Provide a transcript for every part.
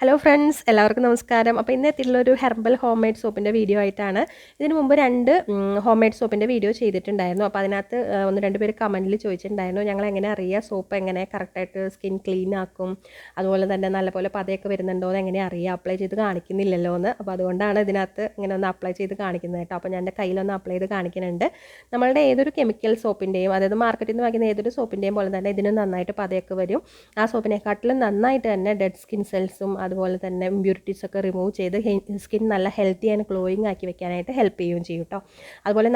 Hello friends, എല്ലാവർക്കും നമസ്കാരം. അപ്പോൾ ഇന്ന് എത്തിയിട്ടുള്ളൊരു ഹെർബൽ ഹോം മെയ്ഡ് സോപ്പിൻ്റെ വീഡിയോ ആയിട്ടാണ്. ഇതിന് മുമ്പ് 2 ഹോം മെയ്ഡ് സോപ്പിൻ്റെ വീഡിയോ ചെയ്തിട്ടുണ്ടായിരുന്നു. അപ്പോൾ അതിനകത്ത് 1-2 പേര് കമൻറ്റിൽ ചോദിച്ചിട്ടുണ്ടായിരുന്നു, ഞങ്ങൾ എങ്ങനെ അറിയുക സോപ്പ് എങ്ങനെ കറക്റ്റായിട്ട് സ്കിൻ ക്ലീൻ ആക്കും, അതുപോലെ തന്നെ നല്ലപോലെ പതയൊക്കെ വരുന്നുണ്ടോ എന്ന് എങ്ങനെ അറിയുക, അപ്ലൈ ചെയ്ത് കാണിക്കുന്നില്ലല്ലോ എന്ന്. അപ്പോൾ അതുകൊണ്ടാണ് ഇതിനകത്ത് ഇങ്ങനെ ഒന്ന് അപ്ലൈ ചെയ്ത് കാണിക്കുന്നത് കേട്ടോ. അപ്പോൾ ഞാൻ എൻ്റെ കയ്യിലൊന്ന് അപ്ലൈ ചെയ്ത് കാണിക്കുന്നുണ്ട്. നമ്മളുടെ ഏതൊരു കെമിക്കൽ സോപ്പിൻ്റെയും, അതായത് മാർക്കറ്റിൽ നിന്ന് വാങ്ങിക്കുന്ന ഏതൊരു സോപ്പിൻ്റെയും പോലെ തന്നെ ഇതിന് നന്നായിട്ട് പതയൊക്കെ വരും. ആ സോപ്പിനെക്കാട്ടിലും നന്നായിട്ട് തന്നെ ഡെഡ് സ്കിൻ സെൽസും അതുപോലെ തന്നെ ഇമ്പ്യൂരിറ്റീസ് ഒക്കെ റിമൂവ് ചെയ്ത് സ്കിൻ നല്ല ഹെൽത്തി ആൻഡ് ഗ്ലോയിങ് ആക്കി വെക്കാനായിട്ട് ഹെൽപ്പ് ചെയ്യുകയും ചെയ്യും കേട്ടോ. അതുപോലെ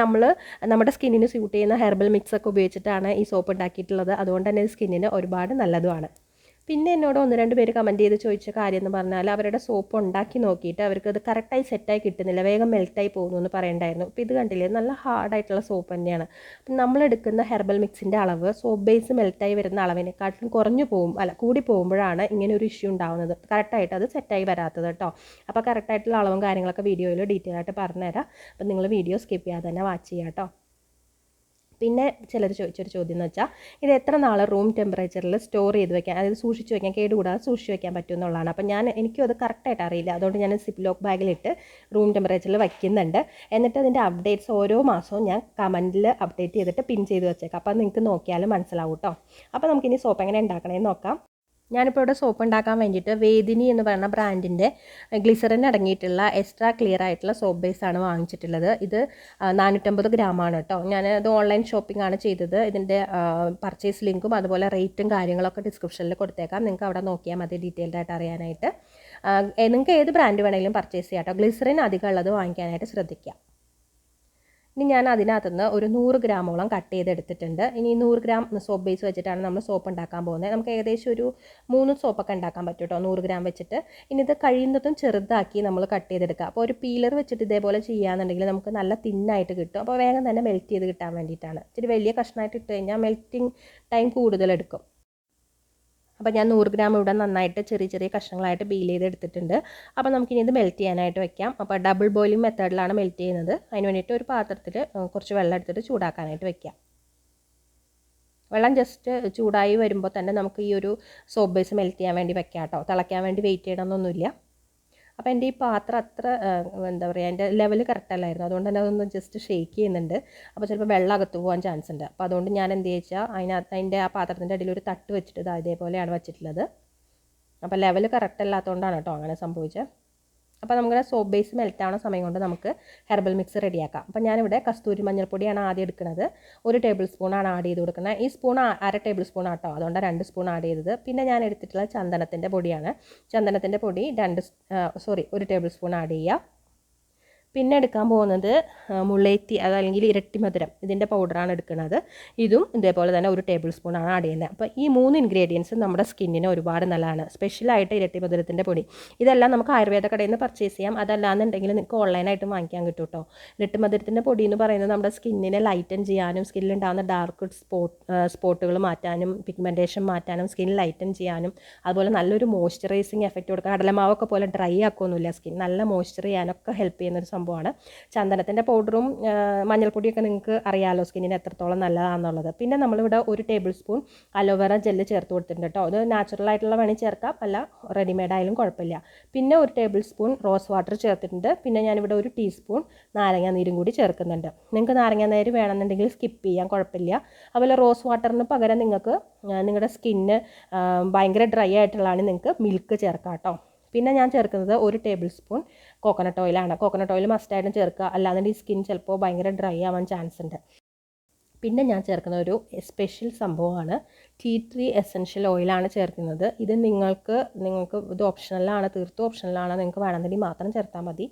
നമ്മുടെ സ്കിന്നിന് സ്യൂട്ട് ചെയ്യുന്ന ഹെർബൽ മിക്സ് ഒക്കെ ഉപയോഗിച്ചിട്ടാണ് ഈ സോപ്പ് ഉണ്ടാക്കിയിട്ടുള്ളത്. അതുകൊണ്ട് തന്നെ സ്കിന്നിന് ഒരുപാട് നല്ലതുമാണ്. പിന്നെ എന്നോട് 1-2 പേര് കമൻറ്റ് ചെയ്ത് ചോദിച്ച കാര്യം എന്ന് പറഞ്ഞാൽ, അവരുടെ സോപ്പ് ഉണ്ടാക്കി നോക്കിയിട്ട് അവർക്ക് അത് കറക്റ്റായി സെറ്റായി കിട്ടുന്നില്ല, വേഗം മെൽറ്റായി പോകുന്നു എന്ന് പറയണ്ടായിരുന്നു. അപ്പോൾ ഇത് കണ്ടില്ലേ, നല്ല ഹാർഡായിട്ടുള്ള സോപ്പ് തന്നെയാണ്. അപ്പം നമ്മളെടുക്കുന്ന ഹെർബൽ മിക്സിൻ്റെ അളവ് സോപ്പ് ബേസ് മെൽറ്റായി വരുന്ന അളവിനെക്കാട്ടിലും കൂടി പോകുമ്പോഴാണ് ഇങ്ങനെ ഒരു ഇഷ്യൂ ഉണ്ടാകുന്നത്, കറക്റ്റായിട്ട് അത് സെറ്റായി വരാത്തത് കേട്ടോ. അപ്പോൾ കറക്റ്റായിട്ടുള്ള അളവും കാര്യങ്ങളൊക്കെ വീഡിയോയിൽ ഡീറ്റെയിൽ ആയിട്ട് പറഞ്ഞുതരാം. അപ്പം നിങ്ങൾ വീഡിയോ സ്കിപ്പ് ചെയ്യാതെ തന്നെ വാച്ച് ചെയ്യാം കേട്ടോ. പിന്നെ ചിലർ ചോദിച്ചൊരു ചോദ്യം എന്ന് വെച്ചാൽ, ഇത് എത്ര നാൾ റൂം ടെമ്പറേച്ചറിൽ സ്റ്റോർ ചെയ്ത് വെക്കാൻ, അതായത് സൂക്ഷിച്ച് വെക്കാൻ, കേടുകൂടാതെ സൂക്ഷിച്ച് വെക്കാൻ പറ്റും എന്നുള്ളതാണ്. അപ്പോൾ എനിക്കും അത് കറക്റ്റായിട്ട് അറിയില്ല. അതുകൊണ്ട് ഞാൻ സിപ്പ് ലോക്ക് ബാഗിലിട്ട് റൂം ടെമ്പറേച്ചറിൽ വയ്ക്കുന്നുണ്ട്. എന്നിട്ട് അതിൻ്റെ അപ്ഡേറ്റ്സ് ഓരോ മാസവും ഞാൻ കമൻറ്റിൽ അപ്ഡേറ്റ് ചെയ്തിട്ട് പിൻ ചെയ്ത് വെച്ചേക്കാം. അപ്പോൾ നിങ്ങൾക്ക് നോക്കിയാലും മനസ്സിലാവും കേട്ടോ. അപ്പോൾ നമുക്കിനി സോപ്പ് എങ്ങനെ ഉണ്ടാക്കണമെന്ന് നോക്കാം. ഞാനിപ്പോൾ ഇവിടെ സോപ്പ് ഉണ്ടാക്കാൻ വേണ്ടിയിട്ട് വേദിനി എന്ന് പറയുന്ന ബ്രാൻഡിൻ്റെ ഗ്ലിസറിൻ അടങ്ങിയിട്ടുള്ള എക്സ്ട്രാ ക്ലിയർ ആയിട്ടുള്ള സോപ്പ് ബേസാണ് വാങ്ങിച്ചിട്ടുള്ളത്. ഇത് 450 ഗ്രാമാണ് കേട്ടോ. ഇത് ഓൺലൈൻ ഷോപ്പിംഗ് ആണ് ചെയ്തത്. ഇതിൻ്റെ പർച്ചേസ് ലിങ്കും അതുപോലെ റേറ്റും കാര്യങ്ങളൊക്കെ ഡിസ്ക്രിപ്ഷനിൽ കൊടുത്തേക്കാം. നിങ്ങൾക്ക് അവിടെ നോക്കിയാൽ മതി ഡീറ്റെയിൽഡ് ആയിട്ട് അറിയാനായിട്ട്. നിങ്ങൾക്ക് ഏത് ബ്രാൻഡ് വേണമെങ്കിലും പർച്ചേസ് ചെയ്യാം കേട്ടോ. ഗ്ലിസറിൻ അധികം ഉള്ളത് വാങ്ങിക്കാനായിട്ട് ശ്രദ്ധിക്കുക. ഇനി ഞാൻ അതിനകത്തുനിന്ന് ഒരു 100 ഗ്രാമോളം കട്ട് ചെയ്തെടുത്തിട്ടുണ്ട്. ഇനി 100 ഗ്രാം സോപ്പ് ബേസ് വെച്ചിട്ടാണ് നമ്മൾ സോപ്പ് ഉണ്ടാക്കാൻ പോകുന്നത്. നമുക്ക് ഏകദേശം ഒരു 3 സോപ്പൊക്കെ ഉണ്ടാക്കാൻ പറ്റും കേട്ടോ, 100 ഗ്രാം വെച്ചിട്ട്. ഇനി ഇത് കഴിയുന്നതും ചെറുതാക്കി നമ്മൾ കട്ട് ചെയ്തെടുക്കുക. അപ്പോൾ ഒരു പീലർ വെച്ചിട്ട് ഇതേപോലെ ചെയ്യുകയാണെന്നുണ്ടെങ്കിൽ നമുക്ക് നല്ല തിന്നായിട്ട് കിട്ടും. അപ്പോൾ വേഗം തന്നെ മെൽറ്റ് ചെയ്ത് കിട്ടാൻ വേണ്ടിയിട്ടാണ്. ഇച്ചിരി വലിയ കഷ്ണമായിട്ട് ഇട്ട് കഴിഞ്ഞാൽ മെൽറ്റിംഗ് ടൈം കൂടുതലെടുക്കും. അപ്പോൾ ഞാൻ 100 ഗ്രാം ഇവിടെ നന്നായിട്ട് ചെറിയ ചെറിയ കഷ്ണങ്ങളായിട്ട് ബീൽ ചെയ്തെടുത്തിട്ടുണ്ട്. അപ്പോൾ നമുക്കിനി ഇത് മെൽറ്റ് ചെയ്യാനായിട്ട് വെക്കാം. അപ്പോൾ ഡബിൾ ബോയിലിംഗ് മെത്തേഡിലാണ് മെൽറ്റ് ചെയ്യുന്നത്. അതിന് വേണ്ടിയിട്ട് ഒരു പാത്രത്തിൽ കുറച്ച് വെള്ളം എടുത്തിട്ട് ചൂടാക്കാനായിട്ട് വെക്കാം. വെള്ളം ജസ്റ്റ് ചൂടായി വരുമ്പോൾ തന്നെ നമുക്ക് ഈ ഒരു സോപ്പ് ബേസ് മെൽറ്റ് ചെയ്യാൻ വേണ്ടി വെക്കാം കേട്ടോ. തിളയ്ക്കാൻ വേണ്ടി വെയിറ്റ് ചെയ്യണമെന്നൊന്നുമില്ല. അപ്പോൾ എൻ്റെ ഈ പാത്രം അത്ര എന്താ പറയുക, എൻ്റെ ലെവൽ കറക്റ്റ് അല്ലായിരുന്നു. അതുകൊണ്ട് തന്നെ അതൊന്ന് ജസ്റ്റ് ഷെയ്ക്ക് ചെയ്യുന്നുണ്ട്. അപ്പോൾ ചിലപ്പോൾ വെള്ളം അകത്ത് പോകാൻ ചാൻസ് ഉണ്ട്. അപ്പോൾ അതുകൊണ്ട് ഞാൻ എന്ത് ചോദിച്ചാൽ അതിൻ്റെ ആ പാത്രത്തിൻ്റെ അടിയിൽ ഒരു തട്ട് വെച്ചിട്ട് ഇതേപോലെയാണ് വെച്ചിട്ടുള്ളത്. അപ്പോൾ ലെവൽ കറക്റ്റ് അല്ലാത്തതുകൊണ്ടാണ് കേട്ടോ അങ്ങനെ സംഭവിച്ചത്. അപ്പോൾ നമ്മുടെ സോപ്പ് ബേസ് മെൽറ്റ് ആവുന്ന സമയം കൊണ്ട് നമുക്ക് ഹെർബൽ മിക്സ് റെഡിയാക്കാം. അപ്പോൾ ഞാനിവിടെ കസ്തൂരി മഞ്ഞൾപ്പൊടിയാണ് ആദ്യം എടുക്കുന്നത്. 1 ടേബിൾ സ്പൂണാണ് ആഡ് ചെയ്ത് കൊടുക്കുന്നത്. ഈ സ്പൂൺ 1/2 ടേബിൾ സ്പൂൺ ആട്ടോ, അതുകൊണ്ടാണ് 2 സ്പൂൺ ആഡ് ചെയ്തത്. പിന്നെ ഞാൻ എടുത്തിട്ടുള്ള ചന്ദനത്തിൻ്റെ പൊടിയാണ്. ചന്ദനത്തിൻ്റെ പൊടി 1 ടേബിൾ സ്പൂൺ ആഡ് ചെയ്യുക. പിന്നെ എടുക്കാൻ പോകുന്നത് മുളേത്തി, അതല്ലെങ്കിൽ ഇരട്ടി മധുരം, ഇതിൻ്റെ പൗഡറാണ് എടുക്കുന്നത്. ഇതും ഇതേപോലെ തന്നെ 1 ടേബിൾ സ്പൂണാണ് ആഡ് ചെയ്യുന്നത്. അപ്പോൾ ഈ 3 ഇൻഗ്രീഡിയൻസും നമ്മുടെ സ്കിന്നിന് ഒരുപാട് നല്ലതാണ്. സ്പെഷ്യലായിട്ട് ഇരട്ടി മധുരത്തിൻ്റെ പൊടി, ഇതെല്ലാം നമുക്ക് ആയുർവേദ കടയിൽ നിന്ന് പർച്ചേസ് ചെയ്യാം. അതല്ലാന്നുണ്ടെങ്കിൽ നിങ്ങൾക്ക് ഓൺലൈനായിട്ട് വാങ്ങിക്കാൻ കിട്ടും കേട്ടോ. ഇരട്ടി മധുരത്തിൻ്റെ പൊടി എന്ന് പറയുന്നത് നമ്മുടെ സ്കിന്നിനെ ലൈറ്റൻ ചെയ്യാനും, സ്കിന്നിലുണ്ടാകുന്ന ഡാർക്ക് സ്പോട്ടുകൾ മാറ്റാനും, പിഗ്മെൻറ്റേഷൻ മാറ്റാനും, സ്കിൻ ലൈറ്റൻ ചെയ്യാനും, അതുപോലെ നല്ലൊരു മോയ്സ്ചറൈസിങ് എഫക്റ്റ് കൊടുക്കുക. കടലമാവൊക്കെ പോലെ ഡ്രൈ ആക്കുമൊന്നുമില്ല സ്കിൻ, നല്ല മോയ്സ്ചർ ചെയ്യാനൊക്കെ ഹെൽപ്പ് ചെയ്യുന്നൊരു സംഭവമാണ്. ചന്ദനത്തിൻ്റെ പൗഡറും മഞ്ഞൾപ്പൊടിയൊക്കെ നിങ്ങൾക്ക് അറിയാമല്ലോ സ്കിന്നിന് എത്രത്തോളം നല്ലതാണെന്നുള്ളത്. പിന്നെ നമ്മളിവിടെ 1 ടേബിൾ സ്പൂൺ അലോവേറ ജെല്ല് ചേർത്ത് കൊടുത്തിട്ടുണ്ട് കേട്ടോ. അത് നാച്ചുറൽ ആയിട്ടുള്ള വേണമെങ്കിൽ ചേർക്കാം, അല്ല റെഡിമെയ്ഡ് ആയാലും കുഴപ്പമില്ല. പിന്നെ 1 ടേബിൾ സ്പൂൺ റോസ് വാട്ടർ ചേർത്തിട്ടുണ്ട്. പിന്നെ ഞാനിവിടെ 1 ടീസ്പൂൺ നാരങ്ങാനീരും കൂടി ചേർക്കുന്നുണ്ട്. നിങ്ങൾക്ക് നാരങ്ങാനീര് വേണമെന്നുണ്ടെങ്കിൽ സ്കിപ്പ് ചെയ്യാം, കുഴപ്പമില്ല. അതുപോലെ റോസ് വാട്ടറിന് പകരം നിങ്ങൾക്ക് നിങ്ങളുടെ സ്കിന്ന് ഭയങ്കര ഡ്രൈ ആയിട്ടുള്ളതാണ്, നിങ്ങൾക്ക് മിൽക്ക് ചേർക്കാം കേട്ടോ. പിന്നെ ഞാൻ ചേർക്കുന്നത് 1 ടേബിൾ സ്പൂൺ കോക്കനട്ട് ഓയിലാണ്. കോക്കനട്ട് ഓയിൽ മസ്റ്റായിട്ടും ചേർക്കുക, അല്ലാതെ ഈ സ്കിൻ ചിലപ്പോൾ ഭയങ്കര ഡ്രൈ ആവാൻ ചാൻസ് ഉണ്ട്. പിന്നെ ഞാൻ ചേർക്കുന്ന ഒരു സ്പെഷ്യൽ സംഭവമാണ് ടീ ട്രീ എസൻഷ്യൽ ഓയിലാണ് ചേർക്കുന്നത്. ഇത് നിങ്ങൾക്ക് ഇത് ഓപ്ഷണലാണ്, തീർത്തും ഓപ്ഷണലാണ്. നിങ്ങൾക്ക് വേണമെന്നുണ്ടെങ്കിൽ മാത്രം ചേർത്താൽ മതി.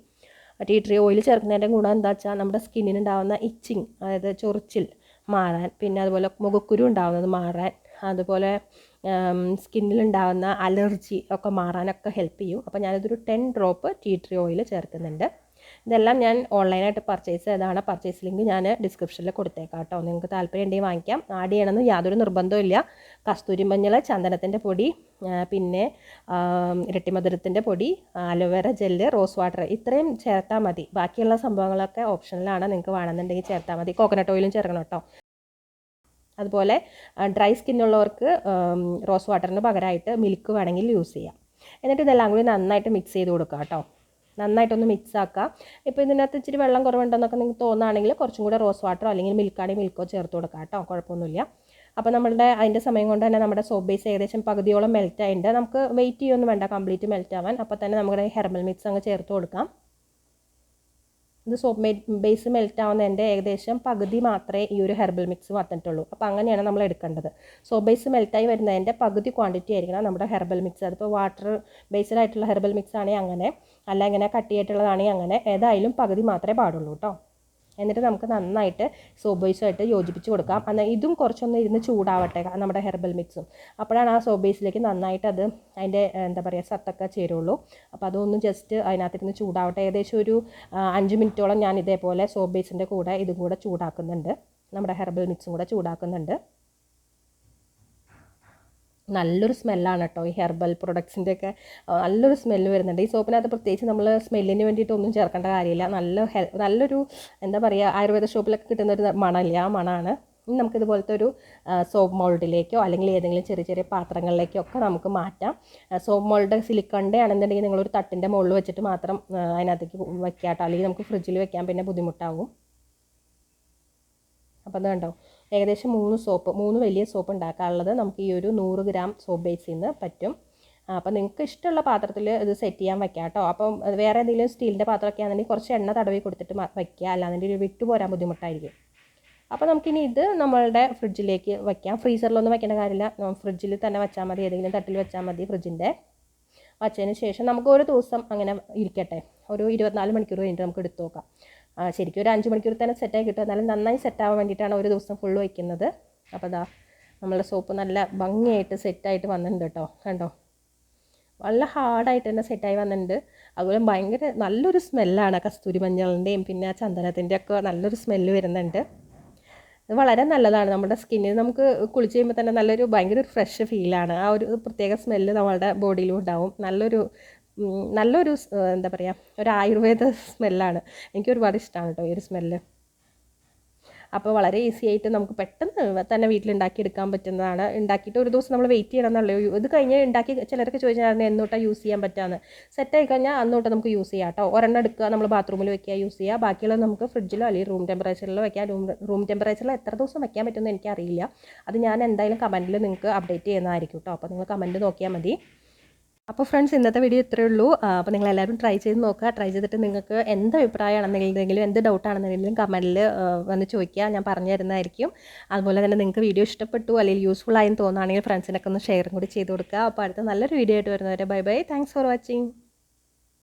ടീ ട്രീ ഓയിൽ ചേർക്കുന്നതിൻ്റെ ഗുണം എന്താ വെച്ചാൽ, നമ്മുടെ സ്കിന്നിനുണ്ടാകുന്ന ഇച്ചിങ്, അതായത് ചൊറിച്ചിൽ മാറാൻ, പിന്നെ അതുപോലെ മുഖക്കുരു ഉണ്ടാകുന്നത് മാറാൻ, അതുപോലെ സ്കിന്നിലുണ്ടാകുന്ന അലർജി ഒക്കെ മാറാനൊക്കെ ഹെൽപ്പ് ചെയ്യും. അപ്പോൾ ഞാനിതൊരു 10 ഡ്രോപ്പ് ടീ ട്രീ ഓയിൽ ചേർക്കുന്നുണ്ട്. ഇതെല്ലാം ഞാൻ ഓൺലൈനായിട്ട് പർച്ചേസ് ചെയ്തതാണ്. പർച്ചേസ് ലിങ്ക് ഞാൻ ഡിസ്ക്രിപ്ഷനിൽ കൊടുത്തേക്കാം കേട്ടോ. നിങ്ങൾക്ക് താല്പര്യം ഉണ്ടെങ്കിൽ വാങ്ങിക്കാം. ആഡ് ചെയ്യണമെന്ന് യാതൊരു നിർബന്ധവും ഇല്ല. കസ്തൂരി മഞ്ഞൾ, ചന്ദനത്തിൻ്റെ പൊടി, പിന്നെ ഇരട്ടി മധുരത്തിൻ്റെ പൊടി, അലോവേറ ജെല്ല്, റോസ് വാട്ടർ, ഇത്രയും ചേർത്താൽ മതി. ബാക്കിയുള്ള സംഭവങ്ങളൊക്കെ ഓപ്ഷനിലാണ്, നിങ്ങൾക്ക് വേണമെന്നുണ്ടെങ്കിൽ ചേർത്താൽ മതി. കോക്കനട്ട് ഓയിലും ചേർക്കണം കേട്ടോ. അതുപോലെ ഡ്രൈ സ്കിന്നുള്ളവർക്ക് റോസ് വാട്ടറിന് പകരമായിട്ട് മിൽക്ക് വേണമെങ്കിൽ യൂസ് ചെയ്യാം. എന്നിട്ട് ഇതെല്ലാം കൂടി നന്നായിട്ട് മിക്സ് ചെയ്ത് കൊടുക്കുക കേട്ടോ. നന്നായിട്ടൊന്ന് മിക്സ് ആക്കുക. ഇപ്പോൾ ഇതിനകത്ത് ഇച്ചിരി വെള്ളം കുറവുണ്ടെന്നൊക്കെ നിങ്ങൾക്ക് തോന്നുകയാണെങ്കിൽ കുറച്ചും കൂടെ റോസ് വാട്ടറോ അല്ലെങ്കിൽ മിൽക്കോ ചേർത്ത് കൊടുക്കുക കേട്ടോ, കുഴപ്പമൊന്നുമില്ല. അപ്പോൾ നമ്മളുടെ അതിൻ്റെ സമയം കൊണ്ട് തന്നെ നമ്മുടെ സോപ്പ് ബേസ് ഏകദേശം പകുതിയോളം മെൽറ്റ് ആയിട്ടുണ്ട്. നമുക്ക് വെയിറ്റ് ചെയ്യൊന്നും വേണ്ട കംപ്ലീറ്റ് മെൽറ്റ് ആവാൻ. അപ്പോൾ തന്നെ നമ്മുടെ ഹെർബൽ മിക്സ് അങ്ങ് ചേർത്ത് കൊടുക്കാം. ഇത് സോപ്പ് ബേസ് മെൽറ്റ് ആവുന്നതിൻ്റെ ഏകദേശം പകുതി മാത്രമേ ഈ ഒരു ഹെർബൽ മിക്സ് വന്നിട്ടുള്ളൂ. അപ്പോൾ അങ്ങനെയാണ് നമ്മൾ എടുക്കേണ്ടത്. സോപ്പ് ബേസ് മെൽറ്റായി വരുന്നതിൻ്റെ പകുതി ക്വാണ്ടിറ്റി ആയിരിക്കണം നമ്മുടെ ഹെർബൽ മിക്സ്. അതിപ്പോൾ വാട്ടർ ബേസ്ഡ് ആയിട്ടുള്ള ഹെർബൽ മിക്സ് ആണെങ്കിൽ അങ്ങനെ, അല്ല ഇങ്ങനെ കട്ടിയായിട്ടുള്ളതാണെങ്കിൽ അങ്ങനെ, ഏതായാലും പകുതി മാത്രമേ പാടുള്ളൂ കേട്ടോ. എന്നിട്ട് നമുക്ക് നന്നായിട്ട് സോപ്പ് ബേസുമായിട്ട് യോജിപ്പിച്ച് കൊടുക്കാം. എന്നാൽ ഇതും കുറച്ചൊന്ന് ഇരുന്ന് ചൂടാവട്ടെ നമ്മുടെ ഹെർബൽ മിക്സും. അപ്പോഴാണ് ആ സോപ്പ് ബേസിലേക്ക് നന്നായിട്ട് അത് അതിൻ്റെ എന്താ പറയുക സത്തൊക്കെ ചേരുള്ളൂ. അപ്പോൾ അതൊന്ന് ജസ്റ്റ് അതിനകത്തിരുന്ന് ചൂടാവട്ടെ. ഏകദേശം ഒരു 5 മിനിറ്റോളം ഞാൻ ഇതേപോലെ സോപ്പ് ബേസിൻ്റെ കൂടെ ഇതും കൂടെ ചൂടാക്കുന്നുണ്ട്, നമ്മുടെ ഹെർബൽ മിക്സും കൂടെ ചൂടാക്കുന്നുണ്ട്. നല്ലൊരു സ്മെല്ലാണ് കേട്ടോ ഈ ഹെർബൽ പ്രൊഡക്ട്സിൻ്റെ ഒക്കെ, നല്ലൊരു സ്മെല്ല് വരുന്നുണ്ട്. ഈ സോപ്പിനകത്ത് പ്രത്യേകിച്ച് നമ്മൾ സ്മെല്ലിന് വേണ്ടിയിട്ടൊന്നും ചേർക്കേണ്ട കാര്യമില്ല. നല്ലൊരു എന്താ പറയുക ആയുർവേദ ഷോപ്പിലൊക്കെ കിട്ടുന്നൊരു മണമില്ല, ആ മണമാണ്. ഇനി നമുക്കിതുപോലത്തെ ഒരു സോപ്പ് മോൾഡിലേക്കോ അല്ലെങ്കിൽ ഏതെങ്കിലും ചെറിയ ചെറിയ പാത്രങ്ങളിലേക്കോ ഒക്കെ നമുക്ക് മാറ്റാം. സോപ്പ് മോൾഡ് സിലിക്കണിൻ്റെ ആണെന്നുണ്ടെങ്കിൽ നിങ്ങളൊരു തട്ടിൻ്റെ മുകളിൽ വെച്ചിട്ട് മാത്രം അതിനകത്തേക്ക് വയ്ക്കാം കേട്ടോ, അല്ലെങ്കിൽ നമുക്ക് ഫ്രിഡ്ജിൽ വെക്കാൻ പിന്നെ ബുദ്ധിമുട്ടാവും. അപ്പോൾ അത് കണ്ടോ, ഏകദേശം 3 വലിയ സോപ്പ് ഉണ്ടാക്കാനുള്ളത് നമുക്ക് ഈ ഒരു 100 ഗ്രാം സോപ്പ് ബേസിൽ നിന്ന് പറ്റും. അപ്പോൾ നിങ്ങൾക്ക് ഇഷ്ടമുള്ള പാത്രത്തിൽ ഇത് സെറ്റ് ചെയ്യാൻ വയ്ക്കാം കേട്ടോ. അപ്പം വേറെ എന്തെങ്കിലും സ്റ്റീലിൻ്റെ പാത്രമൊക്കെ ആണെന്നുണ്ടെങ്കിൽ കുറച്ച് എണ്ണ തടവി കൊടുത്തിട്ട് വയ്ക്കുക, അല്ലാന്നുണ്ടെങ്കിൽ വിട്ടു പോരാൻ ബുദ്ധിമുട്ടായിരിക്കും. അപ്പോൾ നമുക്കിനി ഇത് നമ്മളുടെ ഫ്രിഡ്ജിലേക്ക് വയ്ക്കാം. ഫ്രീസറിലൊന്നും വയ്ക്കേണ്ട കാര്യമില്ല, ഫ്രിഡ്ജിൽ തന്നെ വെച്ചാൽ മതി, ഏതെങ്കിലും തട്ടിൽ വെച്ചാൽ മതി. ഫ്രിഡ്ജിൻ്റെ വച്ചതിന് ശേഷം നമുക്ക് ഒരു ദിവസം അങ്ങനെ ഇരിക്കട്ടെ, ഒരു 24 മണിക്കൂർ കഴിഞ്ഞിട്ട് നമുക്ക് എടുത്ത് നോക്കാം. ശരിക്കും ഒരു 5 മണിക്കൂർ തന്നെ സെറ്റായി കിട്ടും. എന്നാലും നന്നായി സെറ്റാവാൻ വേണ്ടിയിട്ടാണ് ഒരു ദിവസം ഫുള്ള് വയ്ക്കുന്നത്. അപ്പോൾ അതാ നമ്മളുടെ സോപ്പ് നല്ല ഭംഗിയായിട്ട് സെറ്റായിട്ട് വന്നിട്ടുണ്ട് കേട്ടോ, കണ്ടോ, നല്ല ഹാർഡായിട്ട് തന്നെ സെറ്റായി വന്നിട്ടുണ്ട്. അതുപോലെ ഭയങ്കര നല്ലൊരു സ്മെല്ലാണ് കസ്തൂരി മഞ്ഞളിൻ്റെയും പിന്നെ ചന്ദനത്തിൻ്റെ ഒക്കെ നല്ലൊരു സ്മെല്ല് വരുന്നുണ്ട്. ഇത് വളരെ നല്ലതാണ് നമ്മുടെ സ്കിന്നിന്. നമുക്ക് കുളിച്ച് കഴിയുമ്പോൾ തന്നെ ഭയങ്കര ഒരു ഫ്രഷ് ഫീലാണ്. ആ ഒരു പ്രത്യേക സ്മെല്ല് നമ്മളുടെ ബോഡിയിലും ഉണ്ടാവും. നല്ലൊരു എന്താ പറയുക ഒരു ആയുർവേദ സ്മെല്ലാണ്. എനിക്ക് ഒരുപാട് ഇഷ്ടമാണ് കേട്ടോ ഈ ഒരു സ്മെല്ല്. അപ്പോൾ വളരെ ഈസി ആയിട്ട് നമുക്ക് പെട്ടെന്ന് തന്നെ വീട്ടിലുണ്ടാക്കിയെടുക്കാൻ പറ്റുന്നതാണ്. ഉണ്ടാക്കിയിട്ട് ഒരു ദിവസം നമ്മൾ വെയിറ്റ് ചെയ്യണം എന്നുള്ളൂ. ഇത് കഴിഞ്ഞ് ഉണ്ടാക്കി ചിലരൊക്കെ ചോദിച്ചാൽ എന്നോട്ടാണ് യൂസ് ചെയ്യാൻ പറ്റാമെന്ന്. സെറ്റായി കഴിഞ്ഞാൽ അന്നോട്ട് നമുക്ക് യൂസ് ചെയ്യാം കേട്ടോ. ഒരെണ്ണം എടുക്കുക, നമ്മൾ ബാത്റൂമിൽ വെക്കുക, യൂസ് ചെയ്യുക. ബാക്കിയുള്ളത് നമുക്ക് ഫ്രിഡ്ജിലോ അല്ലെങ്കിൽ റൂം ടെമ്പറേച്ചറിലോ വെക്കാം. റൂം ടെമ്പറേച്ചറിൽ എത്ര ദിവസം വെക്കാൻ പറ്റുമെന്ന് എനിക്കറിയില്ല. അത് ഞാൻ എന്തായാലും കമൻറ്റിൽ നിങ്ങൾക്ക് അപ്ഡേറ്റ് ചെയ്യുന്നതായിരിക്കും കേട്ടോ. അപ്പോൾ നിങ്ങൾ കമൻറ്റ് നോക്കിയാൽ മതി. അപ്പോൾ ഫ്രണ്ട്സ്, ഇന്നത്തെ വീഡിയോ ഇത്രയേ ഉള്ളൂ. അപ്പോൾ നിങ്ങളെല്ലാവരും ട്രൈ ചെയ്ത് നോക്കുക. ട്രൈ ചെയ്തിട്ട് നിങ്ങൾക്ക് എന്ത് അഭിപ്രായമാണെന്നുണ്ടെങ്കിലും എന്ത് ഡൗട്ടാണെന്നുണ്ടെങ്കിലും കമൻറ്റിൽ വന്ന് ചോദിക്കുക, ഞാൻ പറഞ്ഞു തരുന്നതായിരിക്കും. അതുപോലെ തന്നെ നിങ്ങൾക്ക് വീഡിയോ ഇഷ്ടപ്പെട്ടു അല്ലെങ്കിൽ യൂസ്ഫുൾ ആയെന്ന് തോന്നുകയാണെങ്കിൽ ഫ്രണ്ട്സിനൊക്കെ ഒന്ന് ഷെയറും കൂടി ചെയ്ത് കൊടുക്കുക. അപ്പോൾ അടുത്ത നല്ലൊരു വീഡിയോ ആയിട്ട് വരുന്നവരെ bye bye. Thanks for watching.